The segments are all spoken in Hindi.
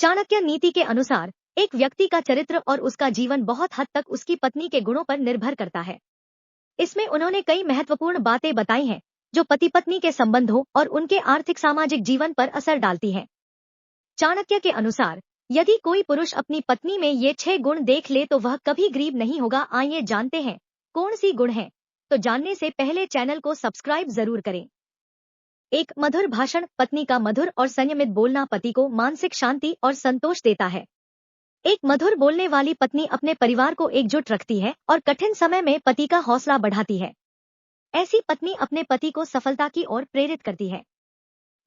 चाणक्य नीति के अनुसार एक व्यक्ति का चरित्र और उसका जीवन बहुत हद तक उसकी पत्नी के गुणों पर निर्भर करता है। इसमें उन्होंने कई महत्वपूर्ण बातें बताई हैं जो पति पत्नी के संबंधों और उनके आर्थिक सामाजिक जीवन पर असर डालती हैं। चाणक्य के अनुसार यदि कोई पुरुष अपनी पत्नी में ये 6 गुण देख ले तो वह कभी गरीब नहीं होगा। आइए जानते हैं कौन सी गुण हैं। तो जानने से पहले चैनल को सब्सक्राइब जरूर करें। एक मधुर भाषण। पत्नी का मधुर और संयमित बोलना पति को मानसिक शांति और संतोष देता है। एक मधुर बोलने वाली पत्नी अपने परिवार को एकजुट रखती है और कठिन समय में पति का हौसला बढ़ाती है। ऐसी पत्नी अपने पति को सफलता की ओर प्रेरित करती है।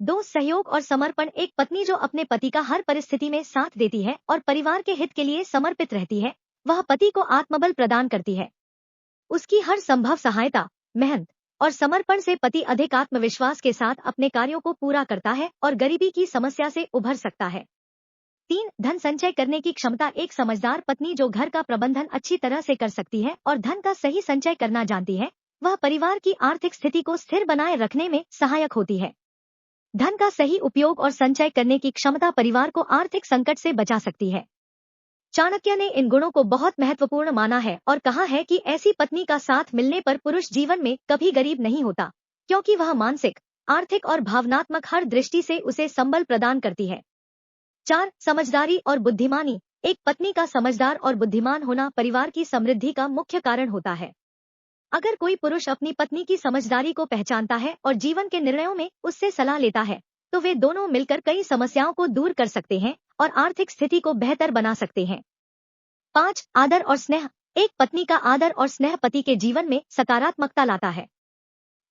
2 सहयोग और समर्पण। एक पत्नी जो अपने पति का हर परिस्थिति में साथ देती है और परिवार के हित के लिए समर्पित रहती है, वह पति को आत्मबल प्रदान करती है। उसकी हर संभव सहायता, मेहनत और समर्पण से पति अधिक आत्मविश्वास के साथ अपने कार्यों को पूरा करता है और गरीबी की समस्या से उभर सकता है। 3 धन संचय करने की क्षमता। एक समझदार पत्नी जो घर का प्रबंधन अच्छी तरह से कर सकती है और धन का सही संचय करना जानती है, वह परिवार की आर्थिक स्थिति को स्थिर बनाए रखने में सहायक होती है। धन का सही उपयोग और संचय करने की क्षमता परिवार को आर्थिक संकट से बचा सकती है। चाणक्य ने इन गुणों को बहुत महत्वपूर्ण माना है और कहा है कि ऐसी पत्नी का साथ मिलने पर पुरुष जीवन में कभी गरीब नहीं होता, क्योंकि वह मानसिक, आर्थिक और भावनात्मक हर दृष्टि से उसे संबल प्रदान करती है। 4 समझदारी और बुद्धिमानी। एक पत्नी का समझदार और बुद्धिमान होना परिवार की समृद्धि का मुख्य कारण होता है। अगर कोई पुरुष अपनी पत्नी की समझदारी को पहचानता है और जीवन के निर्णयों में उससे सलाह लेता है, तो वे दोनों मिलकर कई समस्याओं को दूर कर सकते हैं और आर्थिक स्थिति को बेहतर बना सकते हैं। 5 आदर और स्नेह। एक पत्नी का आदर और स्नेह पति के जीवन में सकारात्मकता लाता है।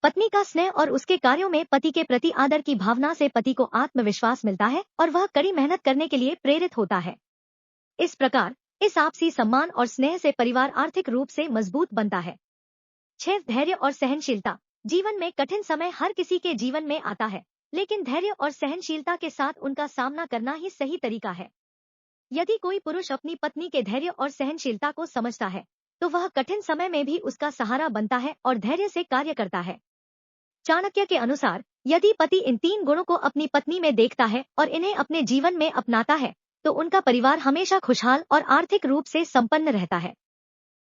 पत्नी का स्नेह और उसके कार्यों में पति के प्रति आदर की भावना से पति को आत्मविश्वास मिलता है और वह कड़ी मेहनत करने के लिए प्रेरित होता है। इस प्रकार इस आपसी सम्मान और स्नेह से परिवार आर्थिक रूप से मजबूत बनता है। 6 धैर्य और सहनशीलता। जीवन में कठिन समय हर किसी के जीवन में आता है, लेकिन धैर्य और सहनशीलता के साथ उनका सामना करना ही सही तरीका है। यदि कोई पुरुष अपनी पत्नी के धैर्य और सहनशीलता को समझता है, तो वह कठिन समय में भी उसका सहारा बनता है और धैर्य से कार्य करता है। चाणक्य के अनुसार यदि पति इन 3 गुणों को अपनी पत्नी में देखता है और इन्हें अपने जीवन में अपनाता है, तो उनका परिवार हमेशा खुशहाल और आर्थिक रूप से संपन्न रहता है।